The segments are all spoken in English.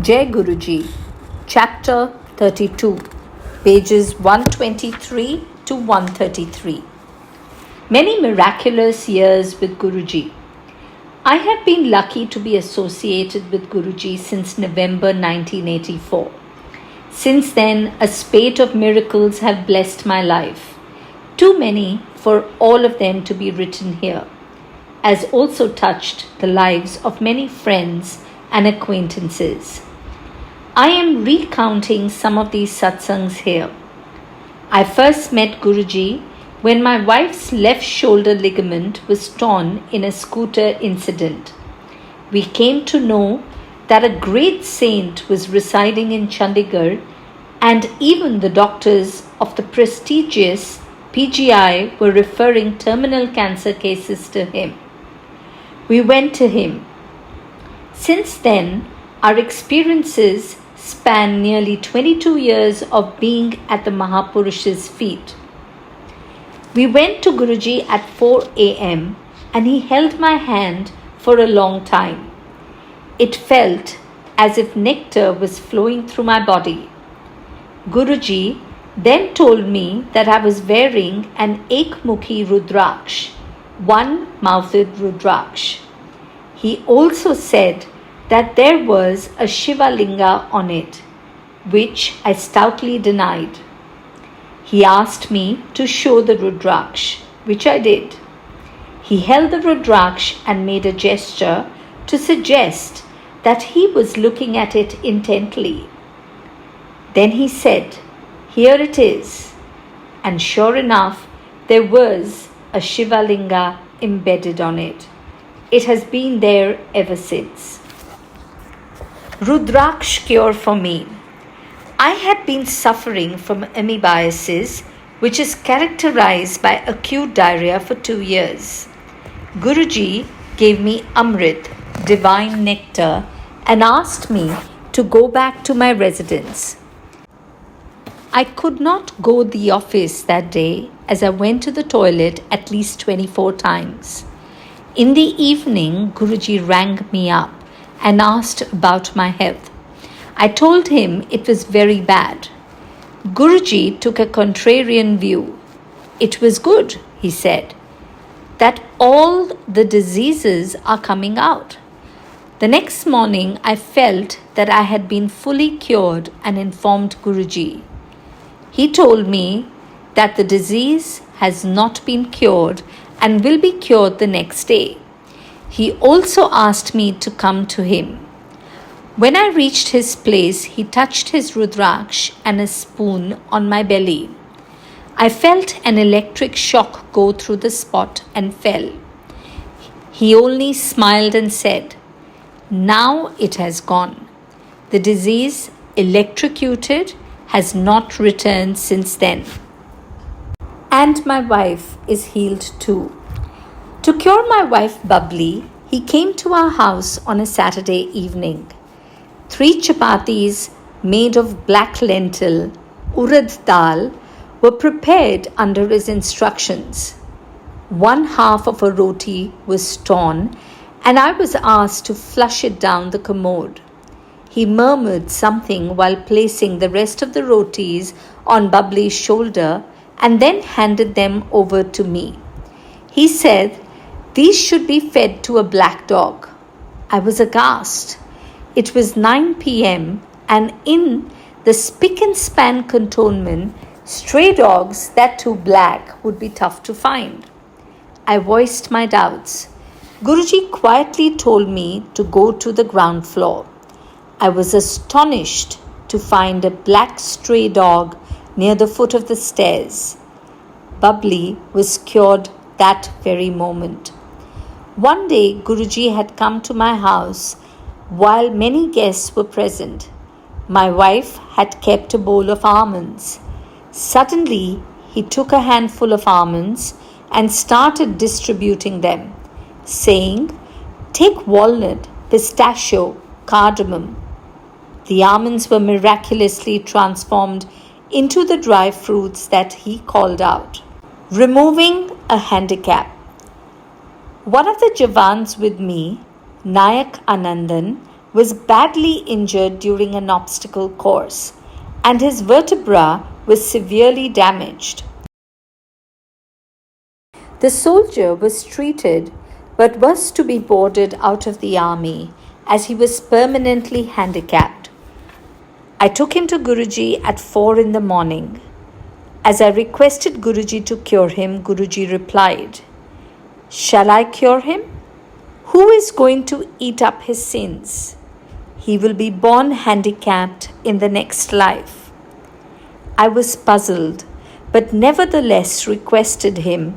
Jai Guruji, Chapter 32, pages 123 to 133. Many miraculous years with Guruji. I have been lucky to be associated with Guruji since November 1984. Since then, a spate of miracles have blessed my life. Too many for all of them to be written here, as also touched the lives of many friends and acquaintances. I am recounting some of these satsangs here. I first met Guruji when my wife's left shoulder ligament was torn in a scooter incident. We came to know that a great saint was residing in Chandigarh, and even the doctors of the prestigious PGI were referring terminal cancer cases to him. We went to him. Since then, our experiences span nearly 22 years of being at the Mahapurusha's feet. We went to Guruji at 4 a.m. and he held my hand for a long time. It felt as if nectar was flowing through my body. Guruji then told me that I was wearing an Ekmukhi Rudraksh, one-mouthed Rudraksh. He also said that there was a Shiva Linga on it, which I stoutly denied. He asked me to show the Rudraksh, which I did. He held the Rudraksh and made a gesture to suggest that he was looking at it intently. Then he said, "Here it is." And sure enough, there was a Shiva Linga embedded on it. It has been there ever since. Rudraksh cure for me. I had been suffering from amoebiasis, which is characterized by acute diarrhea for 2 years. Guruji gave me Amrit, divine nectar, and asked me to go back to my residence. I could not go to the office that day as I went to the toilet at least 24 times. In the evening, Guruji rang me up and asked about my health. I told him it was very bad. Guruji took a contrarian view. It was good, he said, that all the diseases are coming out. The next morning, I felt that I had been fully cured and informed Guruji. He told me that the disease has not been cured and will be cured the next day. He also asked me to come to him. When I reached his place, he touched his Rudraksh and a spoon on my belly. I felt an electric shock go through the spot and fell. He only smiled and said, "Now it has gone. The disease, electrocuted, has not returned since then." And my wife is healed too. To cure my wife Bubbly, he came to our house on a Saturday evening. 3 chapatis made of black lentil, urad dal, were prepared under his instructions. 1/2 of a roti was torn, and I was asked to flush it down the commode. He murmured something while placing the rest of the rotis on Bubbly's shoulder and then handed them over to me. He said, "These should be fed to a black dog." I was aghast. It was 9 p.m. and in the spick and span cantonment, stray dogs, that too black, would be tough to find. I voiced my doubts. Guruji quietly told me to go to the ground floor. I was astonished to find a black stray dog near the foot of the stairs. Bubbly was cured that very moment. One day, Guruji had come to my house while many guests were present. My wife had kept a bowl of almonds. Suddenly, he took a handful of almonds and started distributing them, saying, "Take walnut, pistachio, cardamom." The almonds were miraculously transformed into the dry fruits that he called out. Removing a handicap. One of the Javans with me, Nayak Anandan, was badly injured during an obstacle course, and his vertebra was severely damaged. The soldier was treated but was to be boarded out of the army as he was permanently handicapped. I took him to Guruji at 4 in the morning. As I requested Guruji to cure him, Guruji replied, "Shall I cure him? Who is going to eat up his sins? He will be born handicapped in the next life." I was puzzled, but nevertheless requested him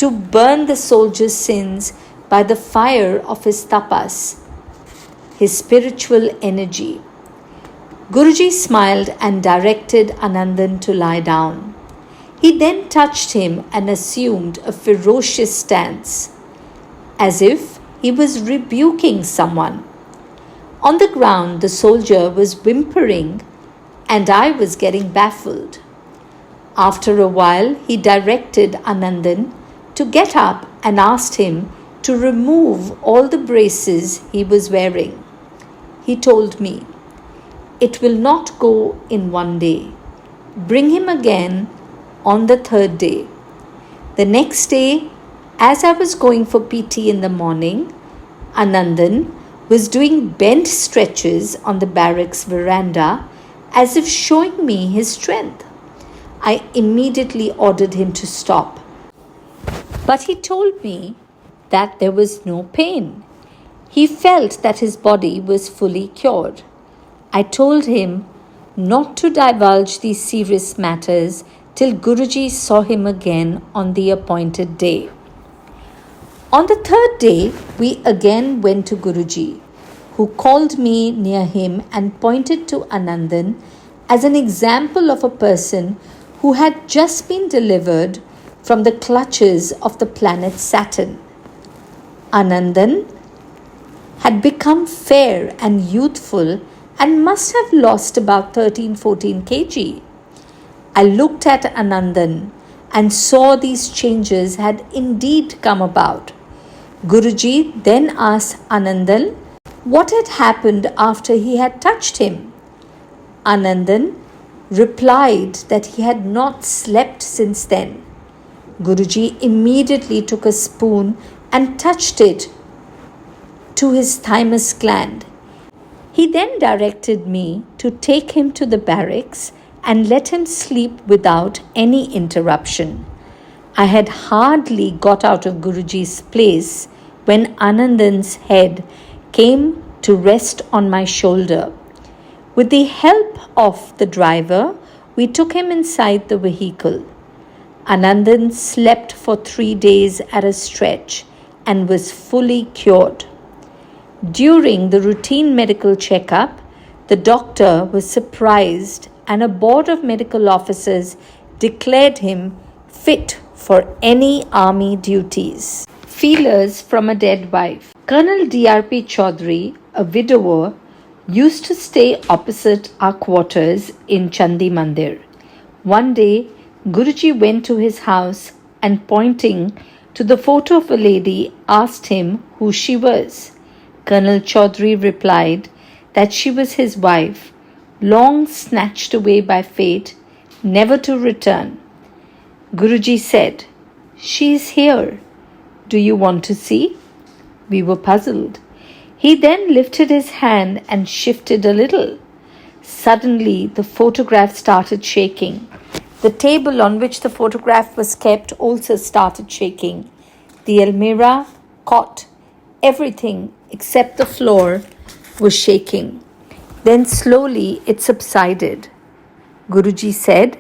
to burn the soldier's sins by the fire of his tapas, his spiritual energy. Guruji smiled and directed Anandan to lie down. He then touched him and assumed a ferocious stance, as if he was rebuking someone. On the ground, the soldier was whimpering, and I was getting baffled. After a while, he directed Anandan to get up and asked him to remove all the braces he was wearing. He told me, "It will not go in one day. Bring him again on the third day." The next day, as I was going for PT in the morning, Anandan was doing bent stretches on the barracks veranda as if showing me his strength. I immediately ordered him to stop, but he told me that there was no pain. He felt that his body was fully cured. I told him not to divulge these serious matters till Guruji saw him again on the appointed day. On the third day, we again went to Guruji, who called me near him and pointed to Anandan as an example of a person who had just been delivered from the clutches of the planet Saturn. Anandan had become fair and youthful and must have lost about 13-14 kg. I looked at Anandan and saw these changes had indeed come about. Guruji then asked Anandan what had happened after he had touched him. Anandan replied that he had not slept since then. Guruji immediately took a spoon and touched it to his thymus gland. He then directed me to take him to the barracks and let him sleep without any interruption. I had hardly got out of Guruji's place when Anandan's head came to rest on my shoulder. With the help of the driver, we took him inside the vehicle. Anandan slept for 3 days at a stretch and was fully cured. During the routine medical checkup, the doctor was surprised and a board of medical officers declared him fit for any army duties. Feelers from a dead wife. Colonel D.R.P. Chaudhary, a widower, used to stay opposite our quarters in Chandi Mandir. One day, Guruji went to his house and pointing to the photo of a lady asked him who she was. Colonel Chaudhary replied that she was his wife, long snatched away by fate, never to return. Guruji said, "She is here. Do you want to see?" We were puzzled. He then lifted his hand and shifted a little. Suddenly, the photograph started shaking. The table on which the photograph was kept also started shaking. The almirah, cot, everything except the floor was shaking. Then slowly it subsided. Guruji said,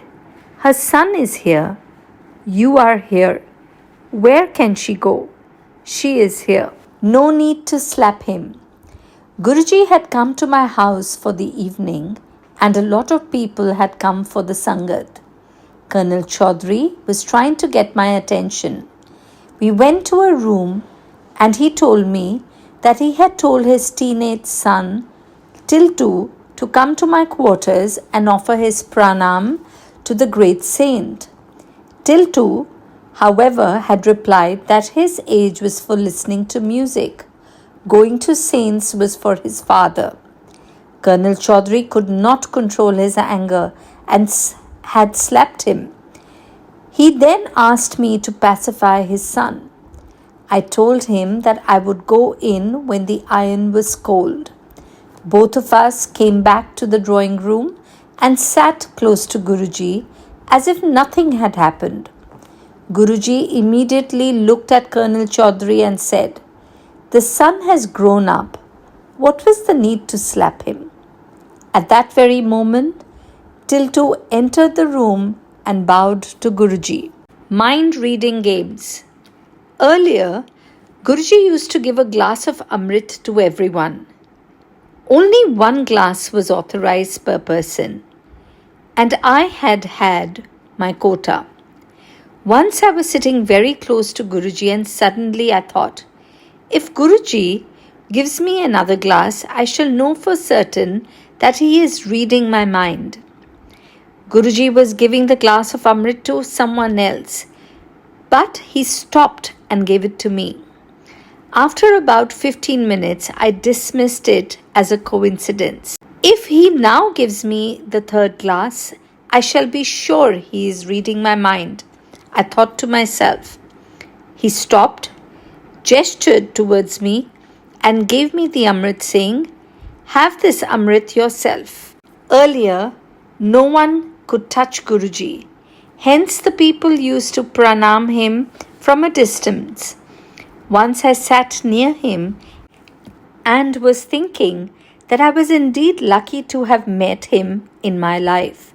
"Her son is here. You are here. Where can she go? She is here. No need to slap him." Guruji had come to my house for the evening and a lot of people had come for the Sangat. Colonel Chaudhary was trying to get my attention. We went to a room and he told me that he had told his teenage son, Tiltu, to come to my quarters and offer his pranam to the great saint. Tiltu, however, had replied that his age was for listening to music. Going to saints was for his father. Colonel Chaudhary could not control his anger and had slapped him. He then asked me to pacify his son. I told him that I would go in when the iron was cold. Both of us came back to the drawing room and sat close to Guruji as if nothing had happened. Guruji immediately looked at Colonel Chaudhary and said, "The son has grown up. What was the need to slap him?" At that very moment, Tiltu entered the room and bowed to Guruji. Mind reading games. Earlier, Guruji used to give a glass of Amrit to everyone. Only one glass was authorized per person, and I had my quota. Once I was sitting very close to Guruji and suddenly I thought, if Guruji gives me another glass, I shall know for certain that he is reading my mind. Guruji was giving the glass of Amrit to someone else, but he stopped and gave it to me. After about 15 minutes, I dismissed it as a coincidence. If he now gives me the third glass, I shall be sure he is reading my mind, I thought to myself. He stopped, gestured towards me, and gave me the Amrit, saying, "Have this Amrit yourself." Earlier, no one could touch Guruji. Hence, the people used to pranam him from a distance. Once I sat near him and was thinking that I was indeed lucky to have met him in my life.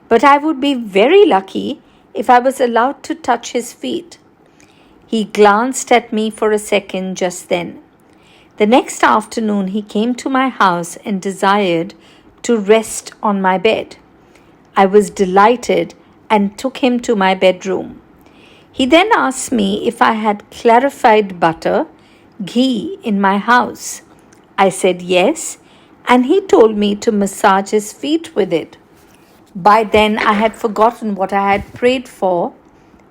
But I would be very lucky if I was allowed to touch his feet. He glanced at me for a second just then. The next afternoon he came to my house and desired to rest on my bed. I was delighted and took him to my bedroom. He then asked me if I had clarified butter, ghee in my house. I said yes, and he told me to massage his feet with it. By then I had forgotten what I had prayed for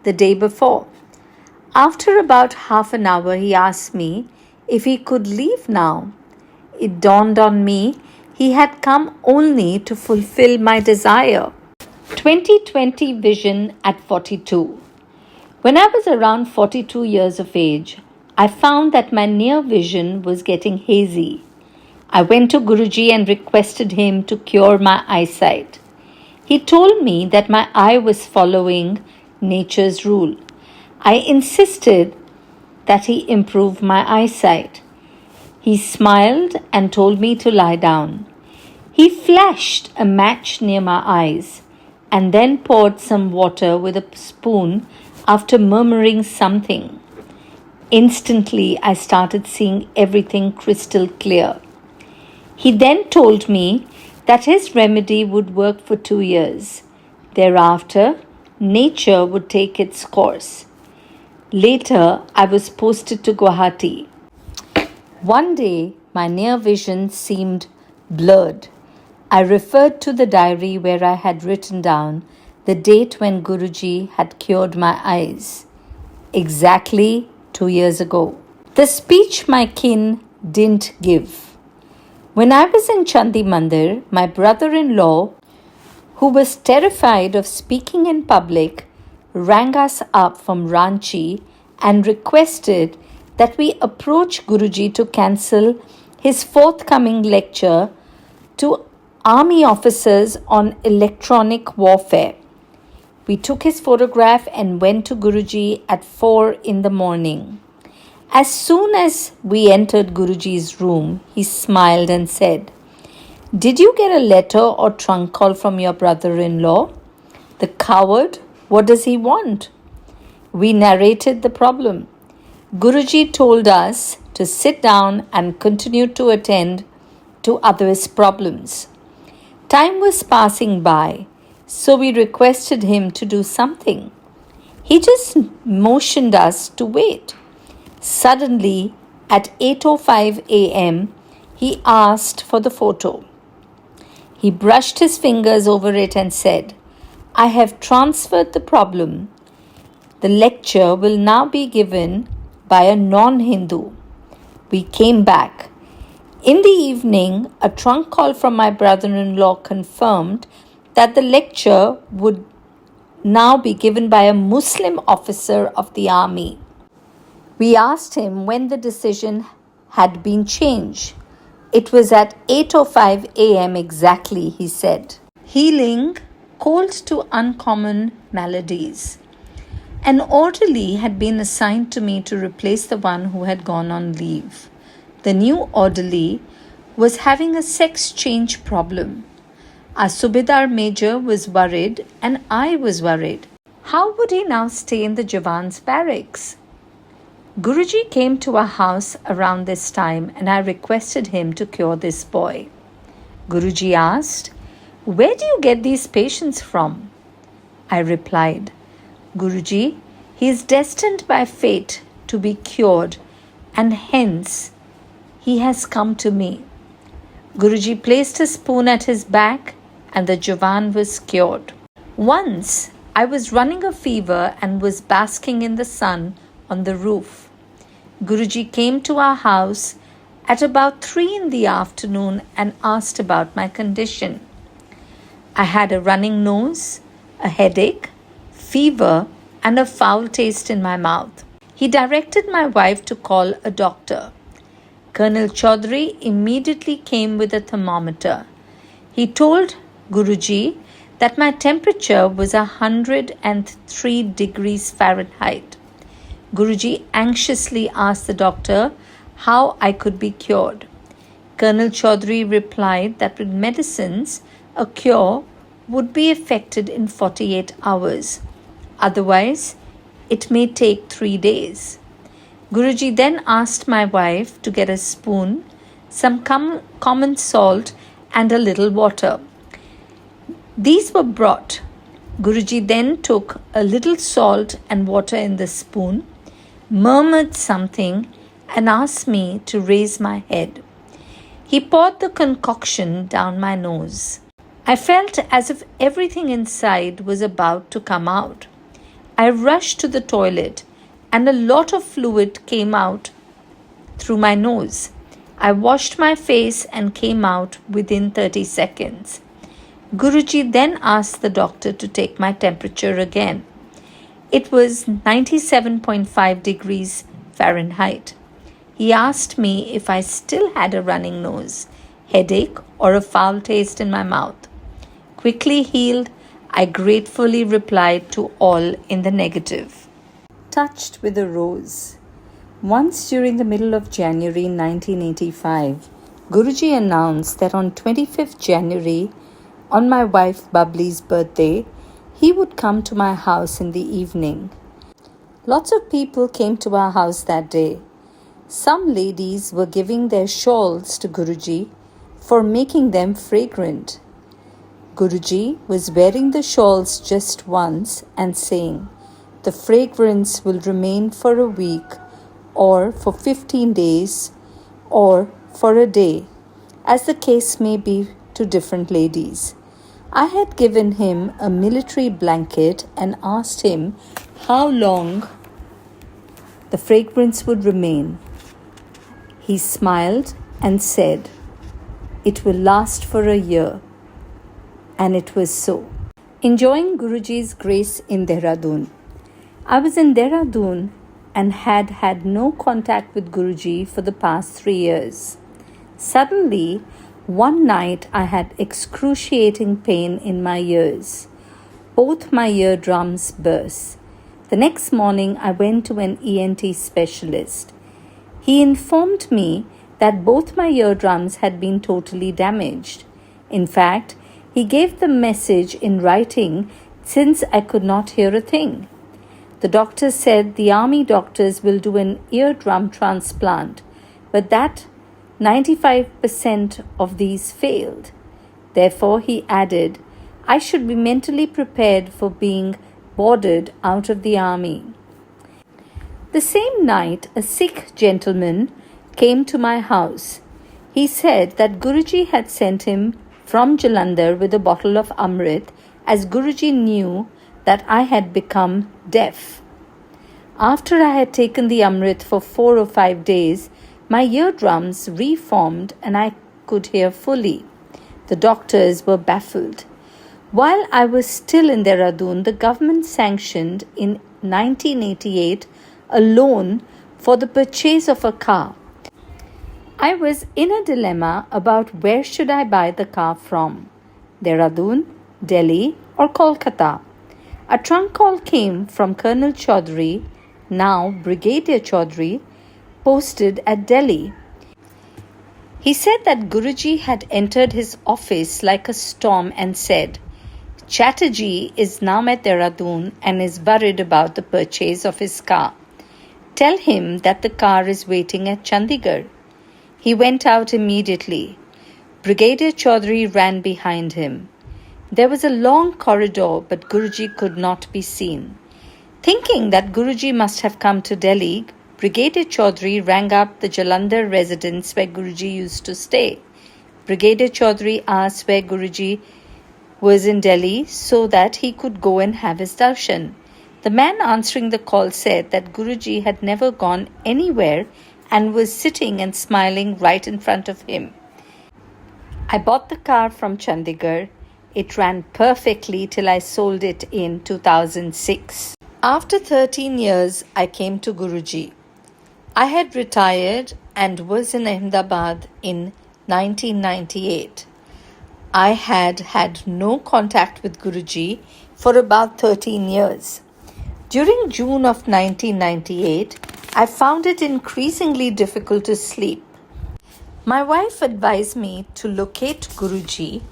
the day before. After about half an hour he asked me if he could leave now. It dawned on me he had come only to fulfill my desire. 2020 vision at 42. When I was around 42 years of age, I found that my near vision was getting hazy. I went to Guruji and requested him to cure my eyesight. He told me that my eye was following nature's rule. I insisted that he improve my eyesight. He smiled and told me to lie down. He flashed a match near my eyes and then poured some water with a spoon after murmuring something. Instantly, I started seeing everything crystal clear. He then told me that his remedy would work for 2 years. Thereafter, nature would take its course. Later, I was posted to Guwahati. One day, my near vision seemed blurred. I referred to the diary where I had written down the date when Guruji had cured my eyes. Exactly 2 years ago. The speech my kin didn't give. When I was in Chandi Mandir, my brother-in-law, who was terrified of speaking in public, rang us up from Ranchi and requested that we approach Guruji to cancel his forthcoming lecture to army officers on electronic warfare. We took his photograph and went to Guruji at 4 in the morning. As soon as we entered Guruji's room, he smiled and said, "Did you get a letter or trunk call from your brother-in-law? The coward, what does he want?" We narrated the problem. Guruji told us to sit down and continue to attend to others' problems. Time was passing by, so we requested him to do something. He just motioned us to wait. Suddenly, at 8:05 a.m., he asked for the photo. He brushed his fingers over it and said, "I have transferred the problem. The lecture will now be given by a non-Hindu." We came back. In the evening, a trunk call from my brother-in-law confirmed that the lecture would now be given by a Muslim officer of the army. We asked him when the decision had been changed. It was at 8:05 a.m. exactly, he said. Healing cold to uncommon maladies. An orderly had been assigned to me to replace the one who had gone on leave. The new orderly was having a sex change problem. Our Subedar Major was worried and I was worried. How would he now stay in the Jawan's barracks? Guruji came to our house around this time and I requested him to cure this boy. Guruji asked, "Where do you get these patients from?" I replied, "Guruji, he is destined by fate to be cured and hence he has come to me." Guruji placed a spoon at his back and the Jawan was cured. Once I was running a fever and was basking in the sun on the roof. Guruji came to our house at about 3 in the afternoon and asked about my condition. I had a running nose, a headache, fever, and a foul taste in my mouth. He directed my wife to call a doctor. Colonel Chaudhary immediately came with a thermometer. He told Guruji that my temperature was 103 degrees Fahrenheit. Guruji anxiously asked the doctor how I could be cured. Colonel Chaudhary replied that with medicines, a cure would be effected in 48 hours. Otherwise, it may take 3 days. Guruji then asked my wife to get a spoon, some common salt, and a little water. These were brought. Guruji then took a little salt and water in the spoon, murmured something, and asked me to raise my head. He poured the concoction down my nose. I felt as if everything inside was about to come out. I rushed to the toilet and a lot of fluid came out through my nose. I washed my face and came out within 30 seconds. Guruji then asked the doctor to take my temperature again. It was 97.5 degrees Fahrenheit. He asked me if I still had a running nose, headache, or a foul taste in my mouth. Quickly healed, I gratefully replied to all in the negative. Touched with a rose. Once during the middle of January 1985, Guruji announced that on 25th January, on my wife Bubbly's birthday, he would come to my house in the evening. Lots of people came to our house that day. Some ladies were giving their shawls to Guruji for making them fragrant. Guruji was wearing the shawls just once and saying, "The fragrance will remain for a week or for 15 days or for a day, as the case may be to different ladies." I had given him a military blanket and asked him how long the fragrance would remain. He smiled and said, "It will last for a year." And it was so. Enjoying Guruji's grace in Dehradun. I was in Dehradun and had had no contact with Guruji for the past 3 years. Suddenly, one night I had excruciating pain in my ears. Both my eardrums burst. The next morning I went to an ENT specialist. He informed me that both my eardrums had been totally damaged. In fact, he gave the message in writing since I could not hear a thing. The doctor said the army doctors will do an eardrum transplant, but that 95% of these failed. Therefore, he added, I should be mentally prepared for being boarded out of the army. The same night, a Sikh gentleman came to my house. He said that Guruji had sent him from Jalandhar with a bottle of Amrit, as Guruji knew that I had become deaf. After I had taken the Amrit for 4 or 5 days, My eardrums reformed and I could hear fully. The doctors were baffled. While I was still in Dehradun, the government sanctioned in 1988 a loan for the purchase of a car. I was in a dilemma about where should I buy the car from, Dehradun, Delhi or Kolkata. A trunk call came from Colonel Chaudhary, now Brigadier Chaudhary, posted at Delhi. He said that Guruji had entered his office like a storm and said, Chatterjee is now at Dehradun and is worried about the purchase of his car. Tell him that the car is waiting at Chandigarh. He went out immediately. Brigadier Chaudhary ran behind him. There was a long corridor, but Guruji could not be seen. Thinking that Guruji must have come to Delhi, Brigadier Chaudhary rang up the Jalandhar residence where Guruji used to stay. Brigadier Chaudhary asked where Guruji was in Delhi so that he could go and have his darshan. The man answering the call said that Guruji had never gone anywhere and was sitting and smiling right in front of him. I bought the car from Chandigarh. It ran perfectly till I sold it in 2006. After 13 years, I came to Guruji. I had retired and was in Ahmedabad in 1998. I had had no contact with Guruji for about 13 years. During June of 1998, I found it increasingly difficult to sleep. My wife advised me to locate Guruji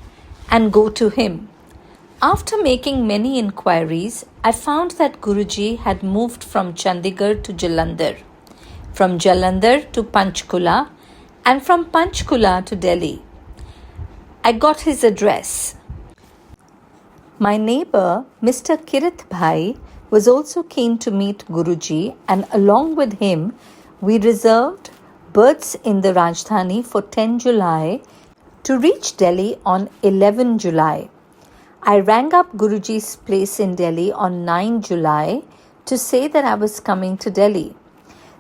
and go to him. After making many inquiries, I found that Guruji had moved from Chandigarh to Jalandhar, from Jalandhar to Panchkula, and from Panchkula to Delhi. I got his address. My neighbor, Mr. Kirit Bhai, was also keen to meet Guruji, and along with him, we reserved berths in the Rajdhani for 10 July to reach Delhi on 11 July. I rang up Guruji's place in Delhi on 9 July to say that I was coming to Delhi.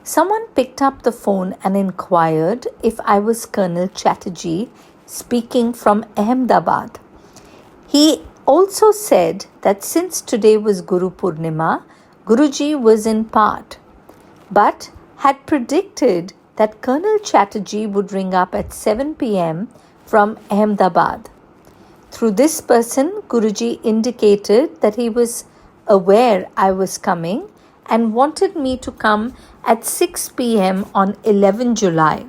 Someone picked up the phone and inquired if I was Colonel Chatterjee, speaking from Ahmedabad. He also said that since today was Guru Purnima, Guruji was in part, but had predicted that Colonel Chatterjee would ring up at 7 p.m. from Ahmedabad. Through this person, Guruji indicated that he was aware I was coming and wanted me to come at 6 p.m. on 11 July.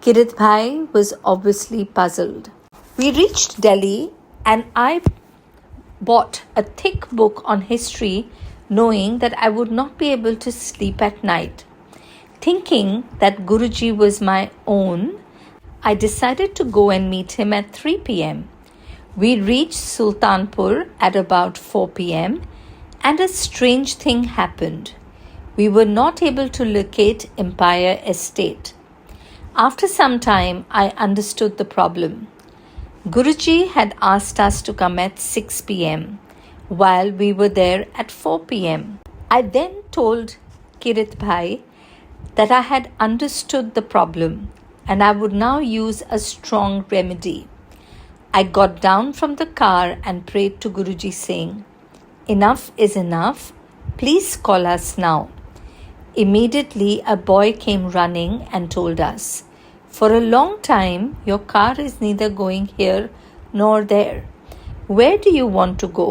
Kirit Bhai was obviously puzzled. We reached Delhi and I bought a thick book on history, knowing that I would not be able to sleep at night. Thinking that Guruji was my own, I decided to go and meet him at 3 p.m. We reached Sultanpur at about 4 p.m. and a strange thing happened. We were not able to locate Empire Estate. After some time, I understood the problem. Guruji had asked us to come at 6 p.m. while we were there at 4 p.m. I then told Kirit Bhai that I had understood the problem and I would now use a strong remedy. I got down from the car and prayed to Guruji saying, "Enough is enough. Please call us now." Immediately, a boy came running and told us, "For a long time, your car is neither going here nor there. Where do you want to go?"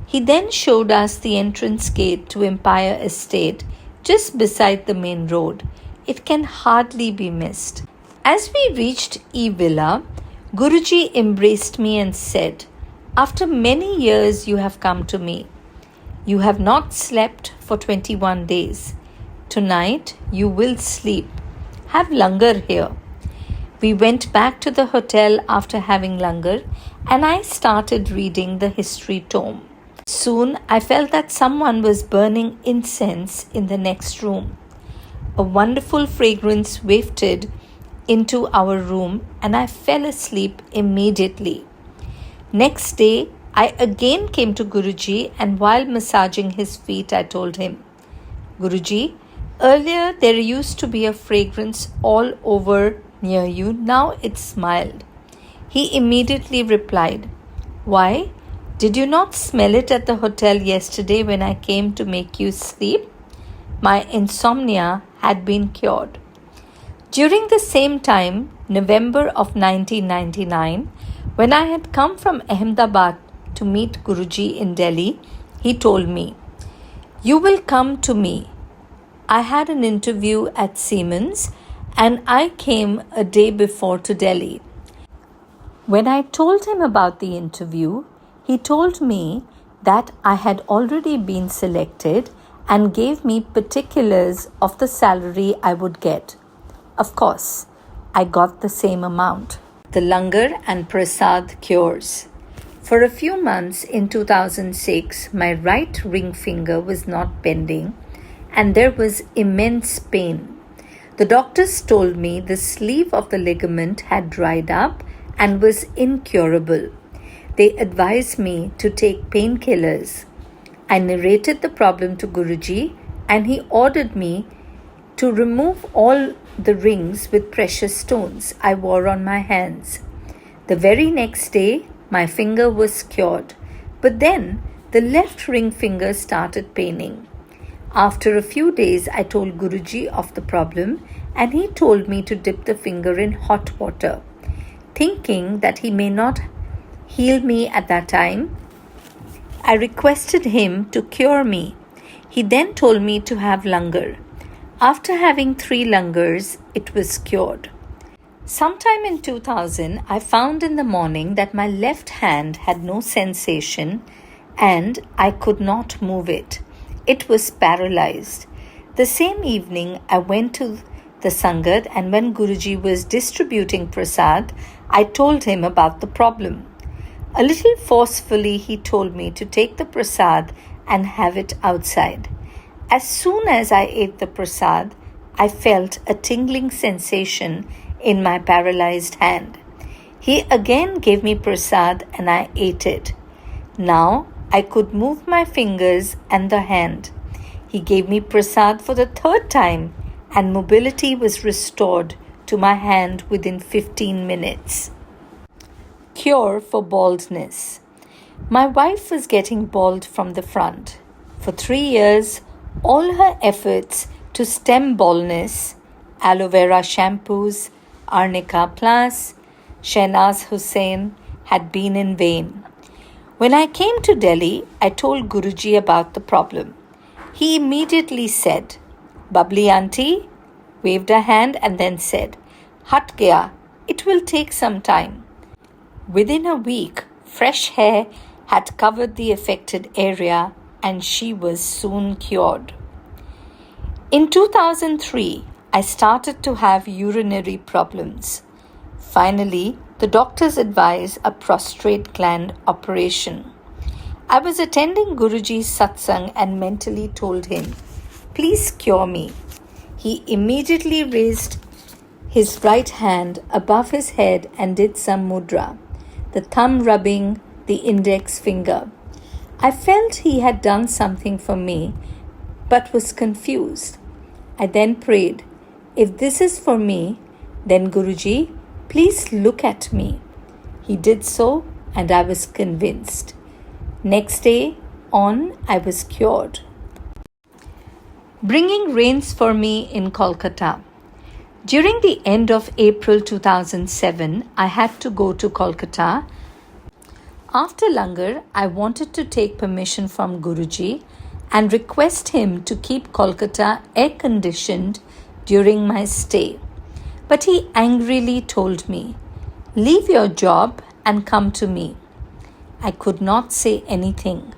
He then showed us the entrance gate to Empire Estate just beside the main road. It can hardly be missed. As we reached E-Villa, Guruji embraced me and said, "After many years you have come to me. You have not slept for 21 days. Tonight you will sleep. Have langar here." We went back to the hotel after having langar and I started reading the history tome. Soon I felt that someone was burning incense in the next room. A wonderful fragrance wafted into our room and I fell asleep immediately. Next day, I again came to Guruji and while massaging his feet, I told him, "Guruji, Earlier, there used to be a fragrance all over near you. Now it's mild. He immediately replied, Why? Did you not smell it at the hotel yesterday when I came to make you sleep? My insomnia had been cured. During the same time, November of 1999, when I had come from Ahmedabad to meet Guruji in Delhi, he told me, You will come to me. I had an interview at Siemens and I came a day before to Delhi. When I told him about the interview, he told me that I had already been selected and gave me particulars of the salary I would get. Of course, I got the same amount. The Langar and Prasad cures. For a few months in 2006, my right ring finger was not bending and there was immense pain. The doctors told me the sleeve of the ligament had dried up and was incurable. They advised me to take painkillers. I narrated the problem to Guruji and he ordered me to remove all the rings with precious stones I wore on my hands. The very next day, my finger was cured, but then the left ring finger started paining. After a few days, I told Guruji of the problem and he told me to dip the finger in hot water. Thinking that he may not heal me at that time, I requested him to cure me. He then told me to have langar. After having 3 langars, it was cured. Sometime in 2000, I found in the morning that my left hand had no sensation and I could not move it. It was paralyzed. The same evening, I went to the Sangat and when Guruji was distributing prasad, I told him about the problem. A little forcefully, he told me to take the prasad and have it outside. As soon as I ate the prasad, I felt a tingling sensation in my paralyzed hand. He again gave me prasad and I ate it. Now I could move my fingers and the hand. He gave me prasad for the 3rd time and mobility was restored to my hand within 15 minutes. Cure for baldness. My wife was getting bald from the front. For 3 years, all her efforts to stem baldness, aloe vera shampoos, Arnica Plus, Shehnaz Hussain, had been in vain. When I came to Delhi, I told Guruji about the problem. He immediately said, Bubbly auntie, waved a hand and then said, Hat gaya, it will take some time. Within a week, fresh hair had covered the affected area and she was soon cured. In 2003, I started to have urinary problems. Finally, the doctors advised a prostate gland operation. I was attending Guruji's satsang and mentally told him, Please cure me. He immediately raised his right hand above his head and did some mudra, the thumb rubbing the index finger. I felt he had done something for me, but was confused. I then prayed, If this is for me, then Guruji, please look at me. He did so and I was convinced. Next day on, I was cured. Bringing rains for me in Kolkata. During the end of April 2007, I had to go to Kolkata. After Langar, I wanted to take permission from Guruji and request him to keep Kolkata air-conditioned during my stay. But he angrily told me, Leave your job and come to me. I could not say anything.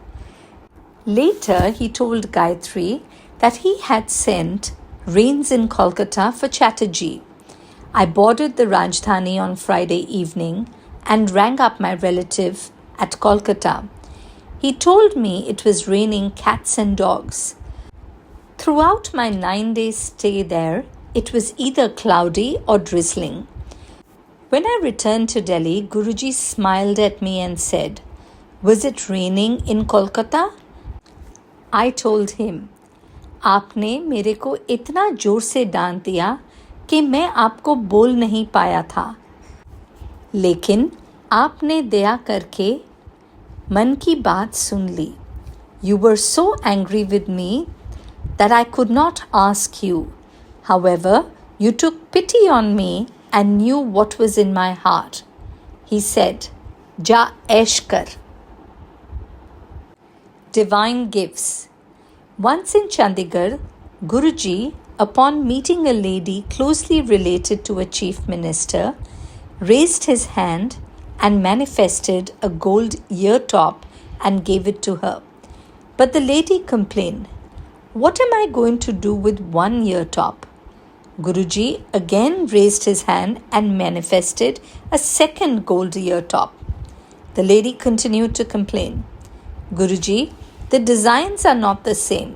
Later, he told Gayatri that he had sent rains in Kolkata for Chatterjee. I boarded the Rajdhani on Friday evening and rang up my relative at Kolkata. He told me it was raining cats and dogs. Throughout my 9-day stay there, it was either cloudy or drizzling. When I returned to Delhi, Guruji smiled at me and said, Was it raining in Kolkata? I told him, आपने मेरे को इतना जोर से डांट दिया कि मैं आपको बोल नहीं पाया था, लेकिन आपने दया करके मन की बात सुन ली. You were so angry with me that I could not ask you. However, you took pity on me and knew what was in my heart. He said, Ja ऐश कर. Divine Gifts. Once in Chandigarh, Guruji, upon meeting a lady closely related to a chief minister, raised his hand and manifested a gold ear top and gave it to her. But the lady complained, "What am I going to do with one ear top?" Guruji again raised his hand and manifested a second gold ear top. The lady continued to complain. "Guruji, the designs are not the same."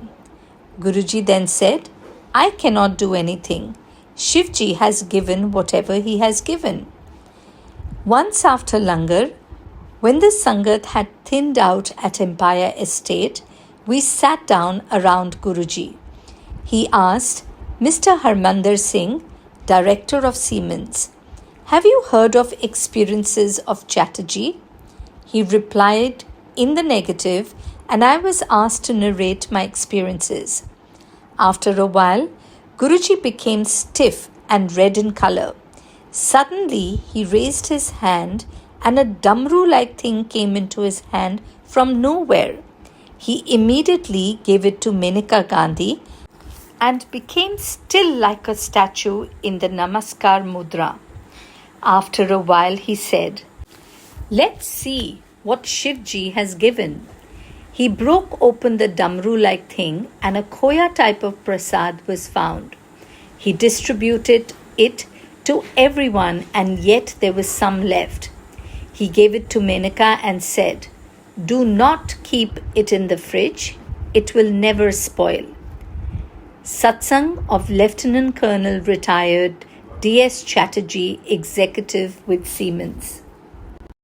Guruji then said, "I cannot do anything. Shivji has given whatever he has given." Once after Langar, when the Sangat had thinned out at Empire Estate, we sat down around Guruji. He asked Mr. Harmandir Singh, Director of Siemens, "Have you heard of experiences of Chatterjee?" He replied in the negative, and I was asked to narrate my experiences. After a while, Guruji became stiff and red in color. Suddenly, he raised his hand and a damru-like thing came into his hand from nowhere. He immediately gave it to Menaka Gandhi and became still like a statue in the Namaskar Mudra. After a while, he said, "Let's see what Shivji has given." He broke open the damru-like thing and a khoya type of prasad was found. He distributed it to everyone and yet there was some left. He gave it to Menaka and said, "Do not keep it in the fridge. It will never spoil." Satsang of Lieutenant Colonel retired D.S. Chatterjee, executive with Siemens.